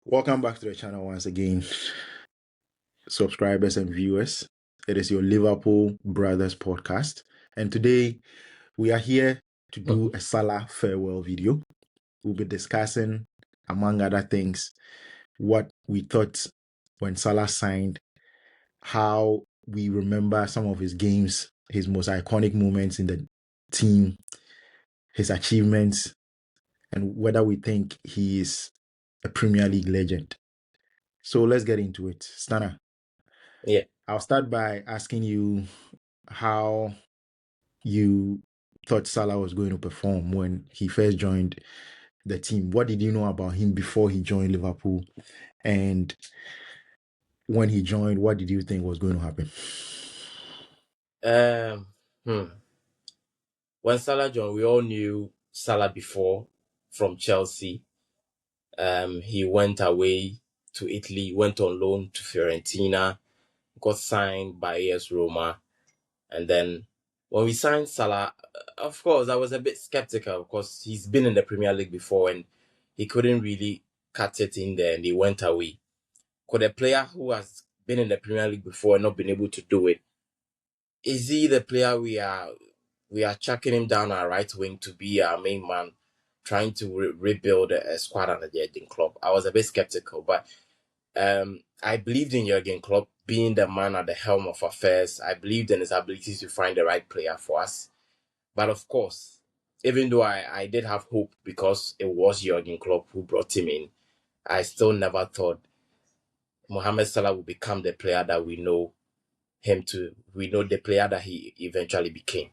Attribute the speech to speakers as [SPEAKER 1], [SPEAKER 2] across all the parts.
[SPEAKER 1] Welcome back to the channel once again, subscribers and viewers. It is your Liverpool Brothers podcast, and today we are here to do a Salah farewell video. We'll be discussing, among other things, what we thought when Salah signed, how we remember some of his games, his most iconic moments in the team, his achievements, and whether we think he is a Premier League legend. So let's get into it. Stana.
[SPEAKER 2] Yeah.
[SPEAKER 1] I'll start by asking you how you thought Salah was going to perform when he first joined the team. What did you know about him before he joined Liverpool? And when he joined, what did you think was going to happen?
[SPEAKER 2] When Salah joined, we all knew Salah before from Chelsea. He went away to Italy, went on loan to Fiorentina, got signed by AS Roma, and then when we signed Salah, of course, I was a bit skeptical because he's been in the Premier League before and he couldn't really cut it in there, and he went away. Could a player who has been in the Premier League before and not been able to do it, is he the player we are chucking him down our right wing to be our main man, trying to rebuild a squad under the Jurgen Klopp? I was a bit skeptical, but I believed in Jurgen Klopp being the man at the helm of affairs. I believed in his ability to find the right player for us. But of course, even though I did have hope because it was Jurgen Klopp who brought him in, I still never thought Mohamed Salah would become the player that we know him to. We know the player that he eventually became.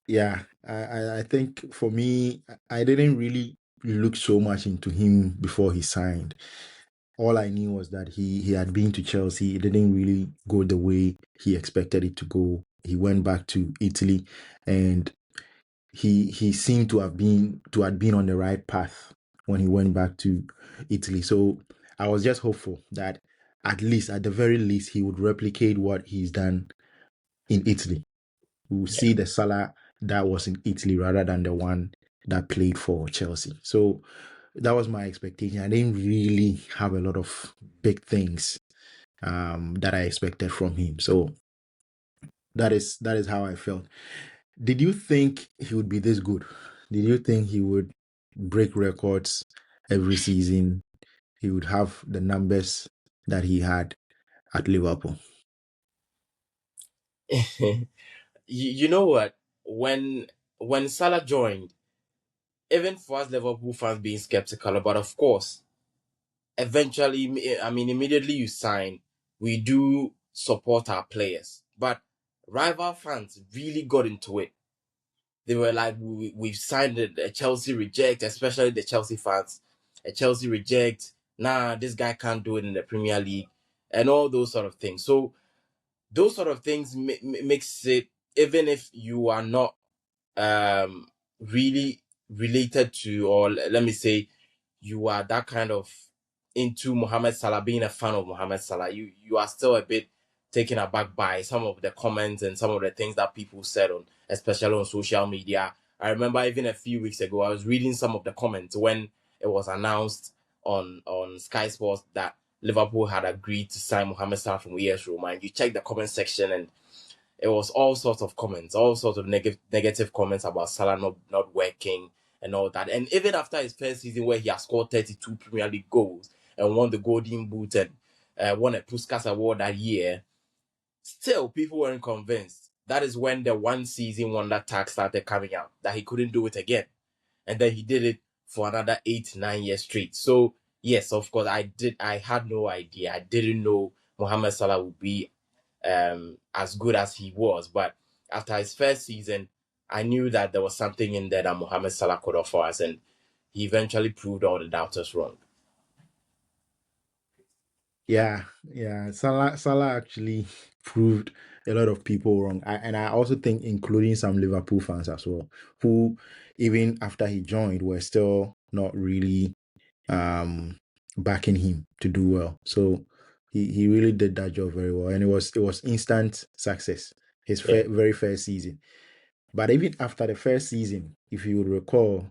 [SPEAKER 1] Yeah, I think for me, I didn't really look so much into him before he signed. All I knew was that he had been to Chelsea. It didn't really go the way he expected it to go. He went back to Italy, and he seemed to have been on the right path when he went back to Italy. So I was just hopeful that at the very least, he would replicate what he's done in Italy. We will see the Salah that was in Italy rather than the one that played for Chelsea. So that was my expectation. I didn't really have a lot of big things that I expected from him. So that is how I felt. Did you think he would be this good? Did you think he would break records every season? He would have the numbers that he had at Liverpool?
[SPEAKER 2] You know what? When Salah joined, even for us Liverpool fans being skeptical, but of course, eventually, I mean, immediately you sign, we do support our players. But rival fans really got into it. They were like, we've signed a Chelsea reject, especially the Chelsea fans. A Chelsea reject. Nah, this guy can't do it in the Premier League, and all those sort of things. So those sort of things makes it, even if you are not really related to, or let me say, you are that kind of into Mohamed Salah, being a fan of Mohamed Salah, you are still a bit taken aback by some of the comments and some of the things that people said on, especially on social media. I remember even a few weeks ago, I was reading some of the comments when it was announced on Sky Sports that Liverpool had agreed to sign Mohamed Salah from AS Roma, and you check the comment section and it was all sorts of comments, all sorts of negative comments about Salah not working and all that. And even after his first season where he has scored 32 Premier League goals and won the Golden Boot and won a Puskas Award that year, still people weren't convinced. That is when the one season wonder tag started coming out, that he couldn't do it again. And then he did it for another 8-9 years straight. So yes, of course, I had no idea. I didn't know Mohamed Salah would be as good as he was. But after his first season, I knew that there was something in there that Mohamed Salah could offer us, and he eventually proved all the doubters wrong.
[SPEAKER 1] Yeah. Salah actually proved a lot of people wrong, and I also think, including some Liverpool fans as well, who even after he joined were still not really backing him to do well. So he really did that job very well, and it was instant success. His
[SPEAKER 2] Yeah.
[SPEAKER 1] very first season. But even after the first season, if you would recall,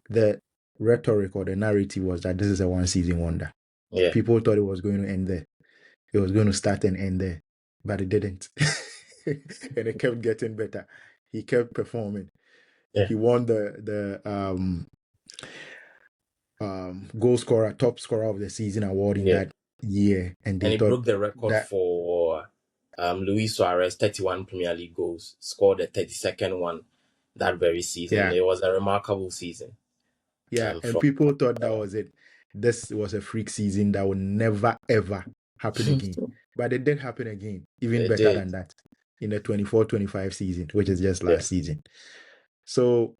[SPEAKER 1] the rhetoric or the narrative was that this is a one season wonder.
[SPEAKER 2] Yeah,
[SPEAKER 1] People thought it was going to end there. It was going to start and end there, but it didn't. And it kept getting better. He kept performing.
[SPEAKER 2] yeah,
[SPEAKER 1] He won the goal scorer, top scorer of the season award in
[SPEAKER 2] yeah.
[SPEAKER 1] that year, and
[SPEAKER 2] And
[SPEAKER 1] they
[SPEAKER 2] he
[SPEAKER 1] thought
[SPEAKER 2] broke the record
[SPEAKER 1] that
[SPEAKER 2] for Luis Suarez, 31 Premier League goals, scored the 32nd one that very season.
[SPEAKER 1] yeah,
[SPEAKER 2] It was a remarkable season.
[SPEAKER 1] yeah, and
[SPEAKER 2] From
[SPEAKER 1] people thought that was it. This was a freak season that would never ever happen again, but it did happen again, even
[SPEAKER 2] It
[SPEAKER 1] better
[SPEAKER 2] did.
[SPEAKER 1] than that, in the 24-25 season, which is just
[SPEAKER 2] Yeah.
[SPEAKER 1] last season. So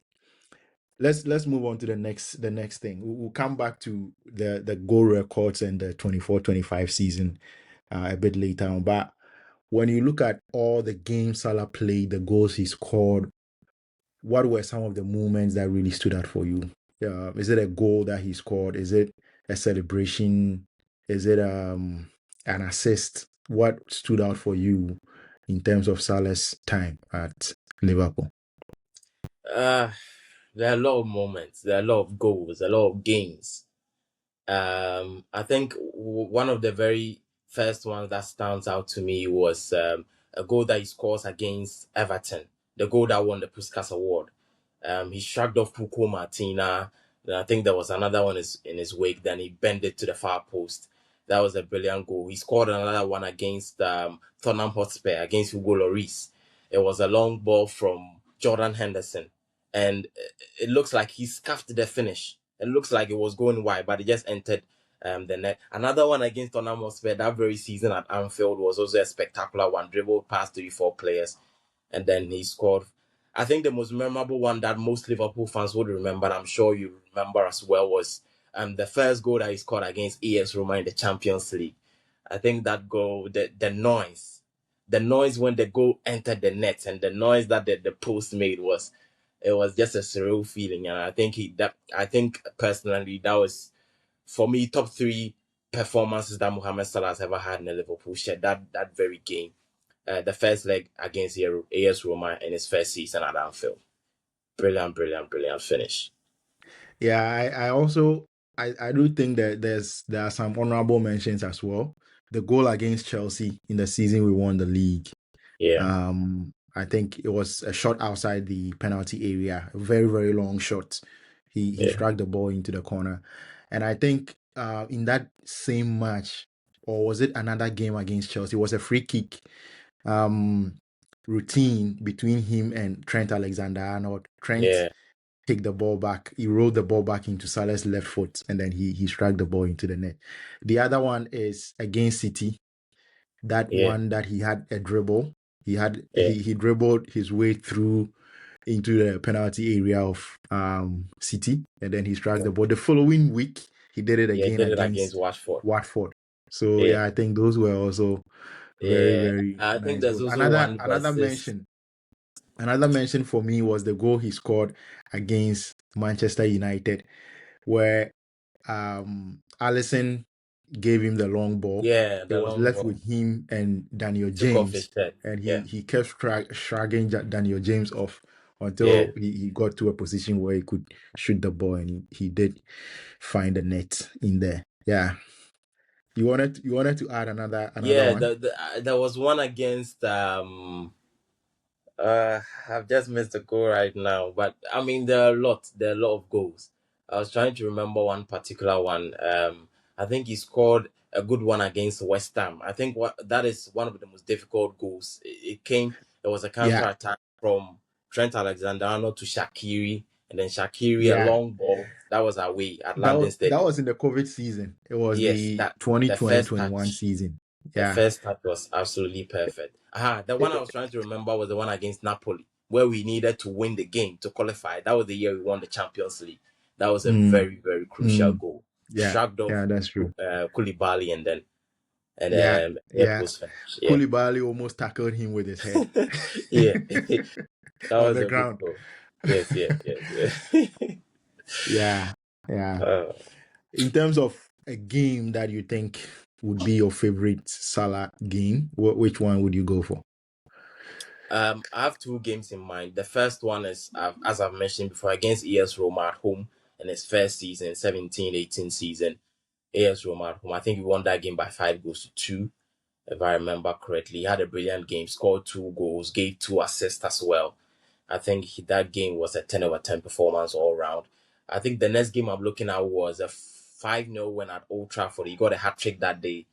[SPEAKER 1] let's move on to the next thing. We'll come back to the goal records and the 24-25 season a bit later on. But when you look at all the games Salah played, the goals he scored, what were some of the moments that really stood out for you? Is it a goal that he scored? Is it a celebration? Is it an assist? What stood out for you in terms of Salah's time at Liverpool?
[SPEAKER 2] Uh, there are a lot of moments, there are a lot of goals, a lot of games. I think one of the very first ones that stands out to me was a goal that he scores against Everton, the goal that won the Puskas Award. He shrugged off Puko Martina. Then I think there was another one in his wake. Then he bent it to the far post. That was a brilliant goal. He scored another one against Tottenham Hotspur, against Hugo Lloris. It was a long ball from Jordan Henderson. And it looks like he scuffed the finish. It looks like it was going wide, but it just entered the net. Another one against Tottenham Hotspur that very season at Anfield was also a spectacular one. Dribbled past 3-4 players, and then he scored. I think the most memorable one that most Liverpool fans would remember, and I'm sure you remember as well, was the first goal that he scored against AS Roma in the Champions League. I think that goal, the noise when the goal entered the net, and the noise that the post made was just a surreal feeling. And I think personally that was, for me, top three performances that Mohamed Salah has ever had in a Liverpool shirt. That very game, the first leg against AS Roma in his first season at Anfield. Brilliant, brilliant, brilliant finish.
[SPEAKER 1] Yeah, I also I do think that there are some honorable mentions as well. The goal against Chelsea in the season we won the league.
[SPEAKER 2] Yeah,
[SPEAKER 1] I think it was a shot outside the penalty area, a very, very long shot. He
[SPEAKER 2] yeah,
[SPEAKER 1] struck the ball into the corner. And I think in that same match, or was it another game against Chelsea, it was a free kick um routine between him and Trent Alexander-Arnold. Trent
[SPEAKER 2] yeah,
[SPEAKER 1] take the ball back. He rolled the ball back into Salah's left foot, and then he struck the ball into the net. The other one is against City. That
[SPEAKER 2] yeah,
[SPEAKER 1] one that he had a dribble. He had
[SPEAKER 2] yeah,
[SPEAKER 1] he dribbled his way through into the penalty area of City, and then he struck
[SPEAKER 2] yeah.
[SPEAKER 1] the ball. The following week, he did it
[SPEAKER 2] Yeah,
[SPEAKER 1] again
[SPEAKER 2] did it against
[SPEAKER 1] against
[SPEAKER 2] Watford.
[SPEAKER 1] Watford. So
[SPEAKER 2] Yeah,
[SPEAKER 1] yeah, I think those were also very,
[SPEAKER 2] yeah.
[SPEAKER 1] very
[SPEAKER 2] I think
[SPEAKER 1] nice
[SPEAKER 2] there's
[SPEAKER 1] goals.
[SPEAKER 2] also
[SPEAKER 1] Another
[SPEAKER 2] one
[SPEAKER 1] another
[SPEAKER 2] versus.
[SPEAKER 1] mention Another mention for me was the goal he scored against Manchester United, where Allison gave him the long ball.
[SPEAKER 2] Yeah,
[SPEAKER 1] It
[SPEAKER 2] the
[SPEAKER 1] was
[SPEAKER 2] long
[SPEAKER 1] left
[SPEAKER 2] ball.
[SPEAKER 1] with him and Daniel
[SPEAKER 2] He took off his
[SPEAKER 1] James,
[SPEAKER 2] shirt.
[SPEAKER 1] and he
[SPEAKER 2] Yeah,
[SPEAKER 1] he kept shrugging Daniel James off
[SPEAKER 2] yeah.
[SPEAKER 1] until he got to a position where he could shoot the ball, and he did find the net in there. Yeah, you wanted to add another
[SPEAKER 2] Yeah,
[SPEAKER 1] one?
[SPEAKER 2] there was one against I've just missed the goal right now, but I mean there are a lot. There are a lot of goals. I was trying to remember one particular one. I think he scored a good one against West Ham. I think what that is one of the most difficult goals. It came. There was a counter
[SPEAKER 1] Yeah,
[SPEAKER 2] attack from Trent Alexander-Arnold to Shaqiri, and then Shaqiri a
[SPEAKER 1] yeah.
[SPEAKER 2] long ball that was away at
[SPEAKER 1] That
[SPEAKER 2] London
[SPEAKER 1] was, that
[SPEAKER 2] Stadium.
[SPEAKER 1] was in the COVID season. It was
[SPEAKER 2] Yes,
[SPEAKER 1] the
[SPEAKER 2] that the first
[SPEAKER 1] 2020-21
[SPEAKER 2] touch.
[SPEAKER 1] season.
[SPEAKER 2] The
[SPEAKER 1] Yeah.
[SPEAKER 2] first touch was absolutely perfect. The one I
[SPEAKER 1] It-
[SPEAKER 2] was trying to remember was the one against Napoli, where we needed to win the game to qualify. That was the year we won the Champions League. That was a
[SPEAKER 1] mm,
[SPEAKER 2] very, very crucial
[SPEAKER 1] mm,
[SPEAKER 2] goal.
[SPEAKER 1] yeah,
[SPEAKER 2] Shrugged off
[SPEAKER 1] yeah, that's true.
[SPEAKER 2] Koulibaly and then
[SPEAKER 1] Yeah,
[SPEAKER 2] air
[SPEAKER 1] yeah.
[SPEAKER 2] post finish. Yeah,
[SPEAKER 1] Koulibaly almost tackled him with his head
[SPEAKER 2] yeah, that
[SPEAKER 1] on
[SPEAKER 2] was
[SPEAKER 1] the
[SPEAKER 2] a good
[SPEAKER 1] ground.
[SPEAKER 2] goal. Yes, yes, yes, yes.
[SPEAKER 1] Yeah, yeah.
[SPEAKER 2] uh,
[SPEAKER 1] In terms of a game that you think would be your favorite Salah game, which one would you go for?
[SPEAKER 2] I have two games in mind. The first one is, as I've mentioned before, against ES Roma at home, in his first season, 17-18 season, AS Roma at home. I think he won that game by 5 goals to 2, if I remember correctly. He had a brilliant game, scored 2 goals, gave 2 assists as well. I think that game was a 10 over 10 performance all round. I think the next game I'm looking at was a 5-0 win at Old Trafford. He got a hat trick that day.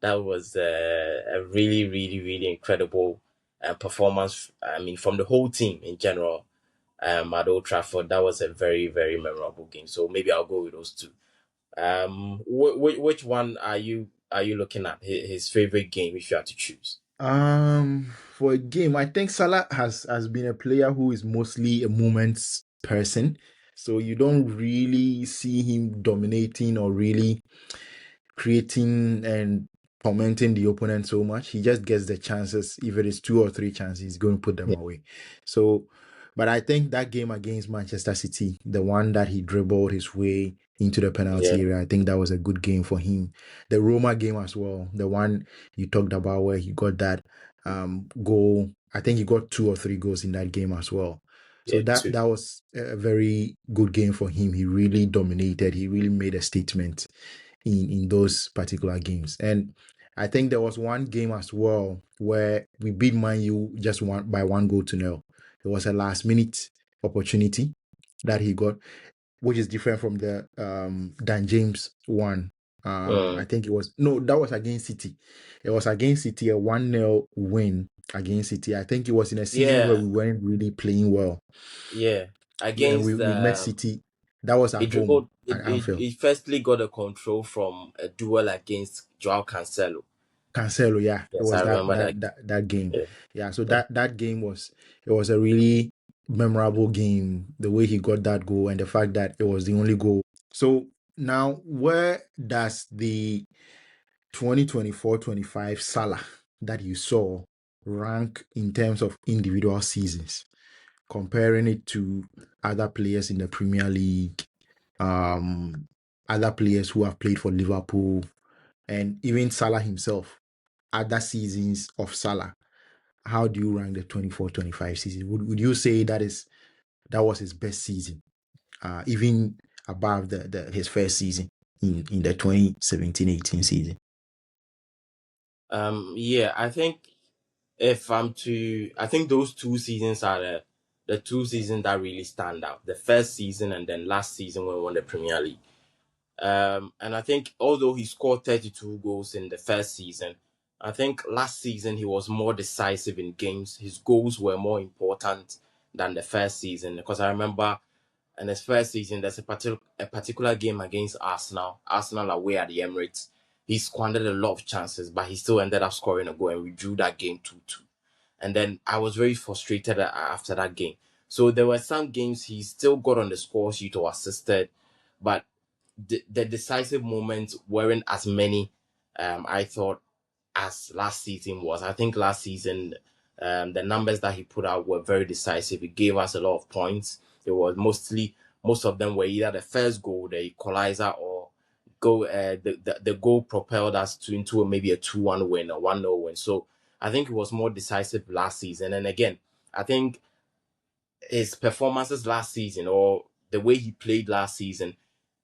[SPEAKER 2] That was a really, really, really incredible performance. I mean, from the whole team in general at Old Trafford. That was a very, very memorable game. So maybe I'll go with those two. Which one are you looking at? His favorite game, if you had to choose.
[SPEAKER 1] For a game, I think Salah has been a player who is mostly a moments person. So you don't really see him dominating or really creating and tormenting the opponent so much. He just gets the chances. If it is 2 or 3 chances, he's going to put them
[SPEAKER 2] Yeah,
[SPEAKER 1] away. So, but I think that game against Manchester City, the one that he dribbled his way into the
[SPEAKER 2] yeah,
[SPEAKER 1] penalty area, I think that was a good game for him. The Roma game as well, the one you talked about where he got that goal. I think he got 2 or 3 goals in that game as well. So
[SPEAKER 2] yeah,
[SPEAKER 1] that
[SPEAKER 2] two.
[SPEAKER 1] that was a very good game for him. He really dominated. He really made a statement in those particular games. And I think there was one game as well where we beat Man U just 1 goal to 0. It was a last minute opportunity that he got, which is different from the Dan James one. I
[SPEAKER 2] Mm,
[SPEAKER 1] think it was no, that was against City. It was against City, a 1-0 win against City. I think it was in a season where
[SPEAKER 2] yeah,
[SPEAKER 1] we weren't really playing well.
[SPEAKER 2] yeah.
[SPEAKER 1] And we,
[SPEAKER 2] Against
[SPEAKER 1] we met City. That was
[SPEAKER 2] he
[SPEAKER 1] at home
[SPEAKER 2] dribbled.
[SPEAKER 1] at Anfield.
[SPEAKER 2] He firstly got a control from a duel against Joao Cancelo.
[SPEAKER 1] Cancelo, yeah, it
[SPEAKER 2] Yes, I
[SPEAKER 1] was that
[SPEAKER 2] remember that.
[SPEAKER 1] that that that game.
[SPEAKER 2] Yeah.
[SPEAKER 1] Yeah, so that game was it was a really memorable game. The way he got that goal and the fact that it was the only goal. So now, where does the 2024-25 Salah that you saw rank in terms of individual seasons, comparing it to other players in the Premier League, um, other players who have played for Liverpool, and even Salah himself? Other seasons of Salah, how do you rank the 24-25 season? Would you say that was his best season, even above the his first season in the 2017-18 season?
[SPEAKER 2] Yeah, I think I think those 2 seasons are the 2 seasons that really stand out. The first season and then last season when we won the Premier League. And I think although he scored 32 goals in the first season, I think last season he was more decisive in games. His goals were more important than the first season because I remember in his first season there's a particular game against Arsenal. Arsenal away at the Emirates. He squandered a lot of chances, but he still ended up scoring a goal and we drew that game 2-2. And then I was very frustrated after that game. So there were some games he still got on the score sheet or assisted, but the decisive moments weren't as many, I thought, as last season was. I think last season, the numbers that he put out were very decisive. He gave us a lot of points. It was most of them were either the first goal, the equalizer, or the goal propelled us into maybe a 2-1 win or 1-0 win. So I think it was more decisive last season. And again, I think his performances last season or the way he played last season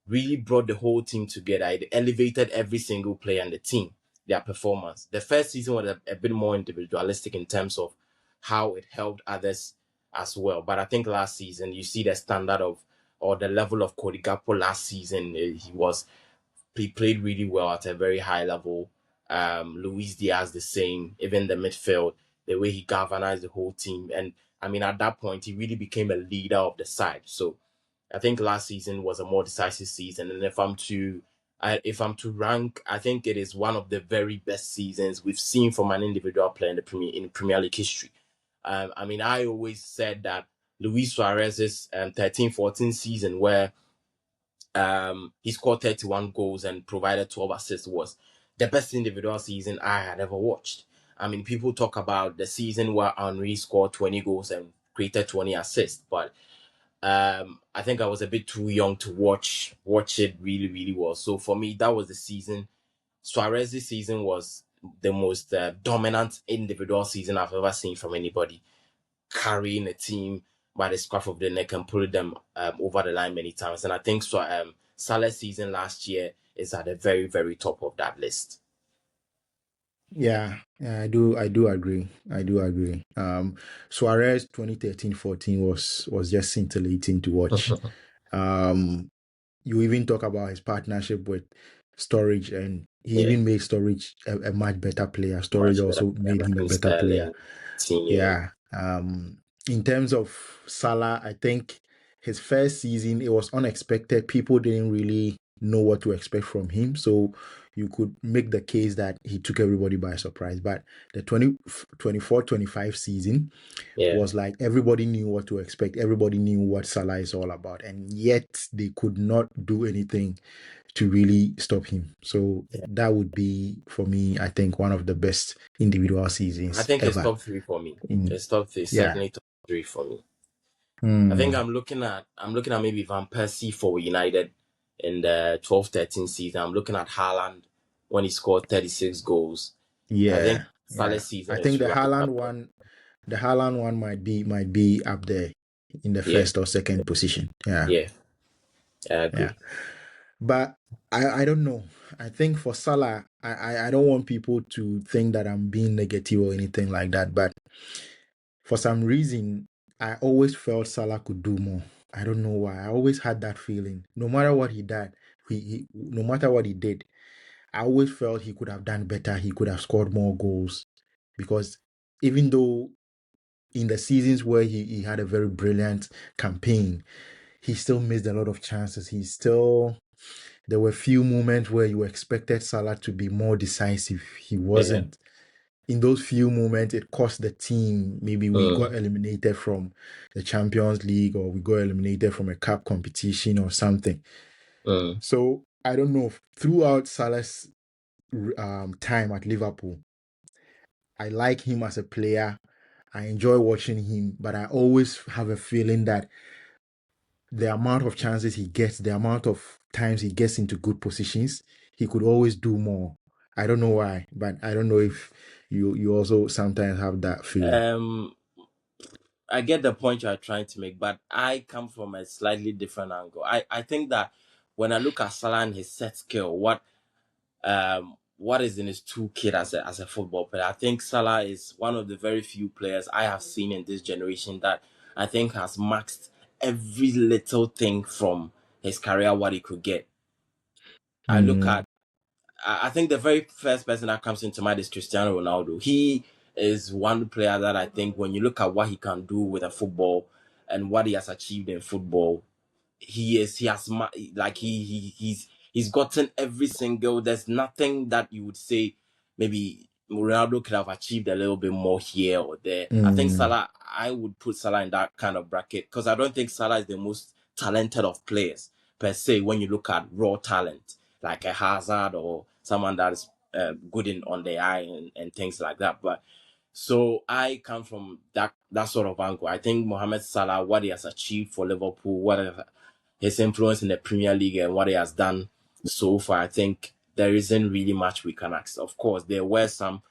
[SPEAKER 2] really brought the whole team together. It elevated every single player in the team, their performance. The first season was a bit more individualistic in terms of how it helped others as well. But I think last season, you see the standard of or the level of Cody Gakpo last season. He played really well at a very high level. Luis Diaz the same, even the midfield, the way he galvanized the whole team. And I mean, at that point, he really became a leader of the side. So I think last season was a more decisive season, and if I'm to rank, I think it is one of the very best seasons we've seen from an individual player in Premier League history. I mean, I always said that Luis Suarez's 13-14 season, where he scored 31 goals and provided 12 assists, was the best individual season I had ever watched. I mean, people talk about the season where Henry scored 20 goals and created 20 assists, but I think I was a bit too young to watch it really, really well. So for me, that was the season. Suarez's season was the most dominant individual season I've ever seen from anybody, carrying a team, by the scruff of the neck and pulled them over the line many times. And I think so. Salah's season last year is at the very, very top of that list.
[SPEAKER 1] Yeah, yeah, I do agree. I do agree. Suarez 2013-14 was just scintillating to watch. Um, you even talk about his partnership with Storage, and he
[SPEAKER 2] Yeah,
[SPEAKER 1] even made Storage a much better player. Storage
[SPEAKER 2] much better
[SPEAKER 1] also
[SPEAKER 2] than
[SPEAKER 1] made him a
[SPEAKER 2] Raheem
[SPEAKER 1] better player.
[SPEAKER 2] Sterling, team. Yeah,
[SPEAKER 1] Yeah. In terms of Salah, I think his first season it was unexpected. People didn't really know what to expect from him, so you could make the case that he took everybody by surprise. But the 2024-25 season
[SPEAKER 2] yeah,
[SPEAKER 1] was like everybody knew what to expect. Everybody knew what Salah is all about, and yet they could not do anything to really stop him. So
[SPEAKER 2] yeah.
[SPEAKER 1] that would be for me, I think, one of the best individual
[SPEAKER 2] I
[SPEAKER 1] seasons
[SPEAKER 2] think it's
[SPEAKER 1] ever.
[SPEAKER 2] top three for me.
[SPEAKER 1] In
[SPEAKER 2] It's top three,
[SPEAKER 1] yeah.
[SPEAKER 2] certainly top three for me. I think
[SPEAKER 1] Hmm.
[SPEAKER 2] I'm looking at maybe Van Persie for United in the 12-13 season. I'm looking at Haaland when he scored 36 goals. I think
[SPEAKER 1] Yeah, yeah.
[SPEAKER 2] Salah's
[SPEAKER 1] I
[SPEAKER 2] season
[SPEAKER 1] think
[SPEAKER 2] is right up there.
[SPEAKER 1] The Haaland one might be up there in the
[SPEAKER 2] Yeah,
[SPEAKER 1] first or second position. Yeah,
[SPEAKER 2] yeah, I
[SPEAKER 1] yeah.
[SPEAKER 2] agree.
[SPEAKER 1] But I don't know. I think for Salah, I don't want people to think that I'm being negative or anything like that. But for some reason, I always felt Salah could do more. I don't know why. I always had that feeling. No matter what he did, he no matter what he did, I always felt he could have done better. He could have scored more goals because even though in the seasons where he had a very brilliant campaign, he still missed a lot of chances. There were few moments where you expected Salah to be more decisive. He
[SPEAKER 2] Yeah.
[SPEAKER 1] wasn't. In those few moments, it cost the team. Maybe we
[SPEAKER 2] Mm,
[SPEAKER 1] got eliminated from the Champions League or we got eliminated from a cup competition or something.
[SPEAKER 2] mm.
[SPEAKER 1] So I don't know. Throughout Salah's time at Liverpool, I like him as a player. I enjoy watching him, but I always have a feeling that the amount of chances he gets, the amount of times he gets into good positions, he could always do more. I don't know why, but I don't know if you also sometimes have that feeling.
[SPEAKER 2] Um, I get the point you are trying to make, but I come from a slightly different angle. I think that when I look at Salah and his set skill, what is in his toolkit as a football player, I think Salah is one of the very few players I have seen in this generation that I think has maxed every little thing from his career what he could get. I look
[SPEAKER 1] Mm,
[SPEAKER 2] at I think the very first person that comes into mind is Cristiano Ronaldo. He is one player that I think when you look at what he can do with a football and what he has achieved in football, he has like he's gotten every single. There's nothing that you would say maybe Ronaldo could have achieved a little bit more here or there. I think
[SPEAKER 1] mm,
[SPEAKER 2] Salah, I would put Salah in that kind of bracket because I don't think Salah is the most talented of players per se when you look at raw talent like a Hazard or someone that is good in on the eye and things like that. But so I come from that sort of angle. I think Mohamed Salah, what he has achieved for Liverpool, his influence in the Premier League and what he has done so far, I think there isn't really much we can ask. Of course, there were some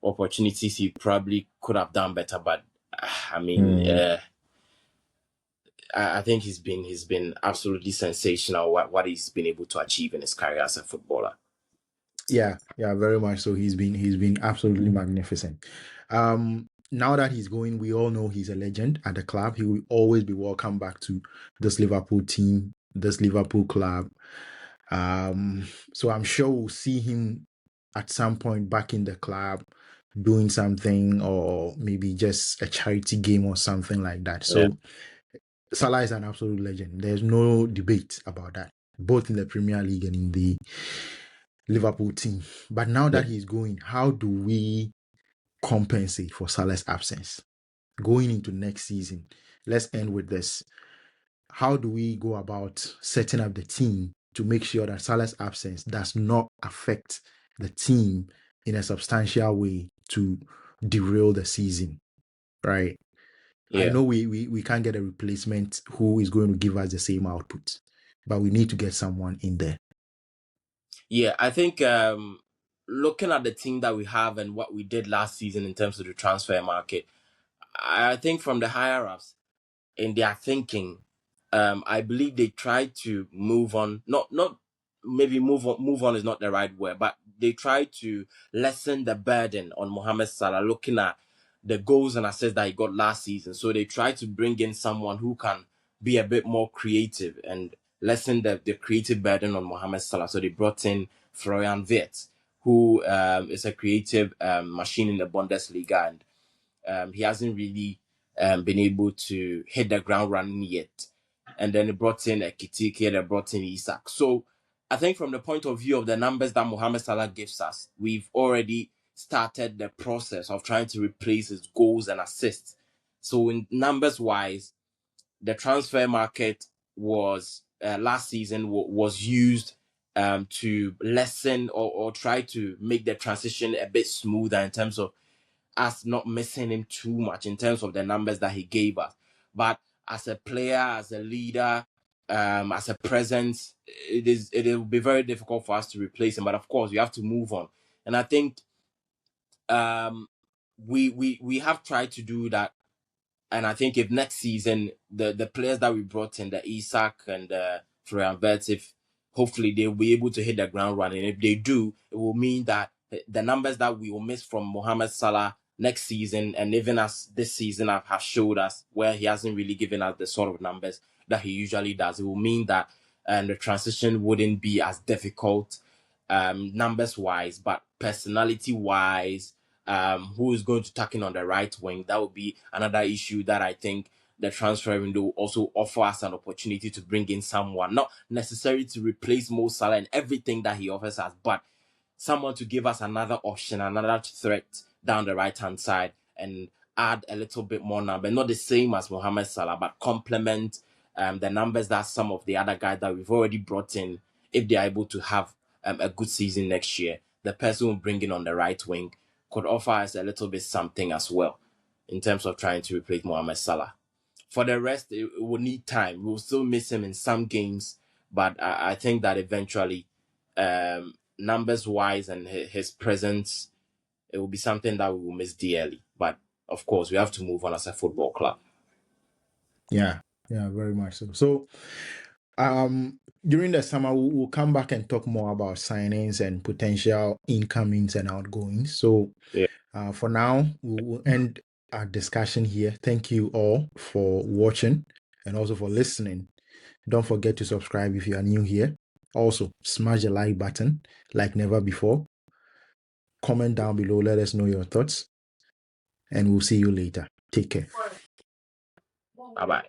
[SPEAKER 2] opportunities he probably could have done better, but I mean,
[SPEAKER 1] mm.
[SPEAKER 2] I think he's been absolutely sensational what he's been able to achieve in his career as a footballer.
[SPEAKER 1] Yeah, yeah, very much so. He's been absolutely magnificent. Now that he's going, we all know he's a legend at the club. He will always be welcome back to this Liverpool team, this Liverpool club. So I'm sure we'll see him at some point back in the club doing something or maybe just a charity game or something like that.
[SPEAKER 2] Yeah,
[SPEAKER 1] So Salah is an absolute legend. There's no debate about that, both in the Premier League and in the Liverpool team. But now
[SPEAKER 2] yeah,
[SPEAKER 1] that he's going, how do we compensate for Salah's absence going into next season? Let's end with this. How do we go about setting up the team to make sure that Salah's absence does not affect the team in a substantial way to derail the season, right? I
[SPEAKER 2] yeah.
[SPEAKER 1] know we can't get a replacement who is going to give us the same output, but we need to get someone in there.
[SPEAKER 2] Yeah, I think looking at the team that we have and what we did last season in terms of the transfer market, I think from the higher ups, in their thinking, I believe they tried to move on. Not maybe move on is not the right word, but they tried to lessen the burden on Mohamed Salah, looking at the goals and assists that he got last season. So they tried to bring in someone who can be a bit more creative and lessen the creative burden on Mohamed Salah. So they brought in Florian Wirtz, who is a creative machine in the Bundesliga, and he hasn't really been able to hit the ground running yet. And then they brought in Ekitike, they brought in Isak. So I think from the point of view of the numbers that Mohamed Salah gives us, we've already started the process of trying to replace his goals and assists. So in numbers wise, the transfer market was last season was used to lessen or try to make the transition a bit smoother in terms of us not missing him too much in terms of the numbers that he gave us. But as a player, as a leader, as a presence, it will be very difficult for us to replace him. But of course, we have to move on. And I think um, we have tried to do that, and I think if next season the players that we brought in, the Isak and Florian Wirtz, if hopefully they'll be able to hit the ground running. If they do, it will mean that the numbers that we will miss from Mohamed Salah next season, and even as this season have showed us where he hasn't really given us the sort of numbers that he usually does, it will mean that the transition wouldn't be as difficult numbers wise, but personality wise, who is going to tuck in on the right wing. That would be another issue that I think the transfer window also offer us an opportunity to bring in someone, not necessarily to replace Mo Salah and everything that he offers us, but someone to give us another option, another threat down the right hand side and add a little bit more number. Not the same as Mohamed Salah, but complement the numbers that some of the other guys that we've already brought in, if they're able to have a good season next year. The person who bring in on the right wing could offer us a little bit something as well in terms of trying to replace Mohamed Salah. For the rest, it will need time. We'll still miss him in some games, but I think that eventually, numbers wise and his presence, it will be something that we will miss dearly. But of course, we have to move on as a football club.
[SPEAKER 1] Yeah, yeah, very much so. So, during the summer, we'll come back and talk more about signings and potential incomings and outgoings. So,
[SPEAKER 2] Yeah.
[SPEAKER 1] for now, we'll end our discussion here. Thank you all for watching and also for listening. Don't forget to subscribe if you are new here. Also, smash the like button like never before. Comment down below, let us know your thoughts, and we'll see you later. Take care.
[SPEAKER 2] Bye bye.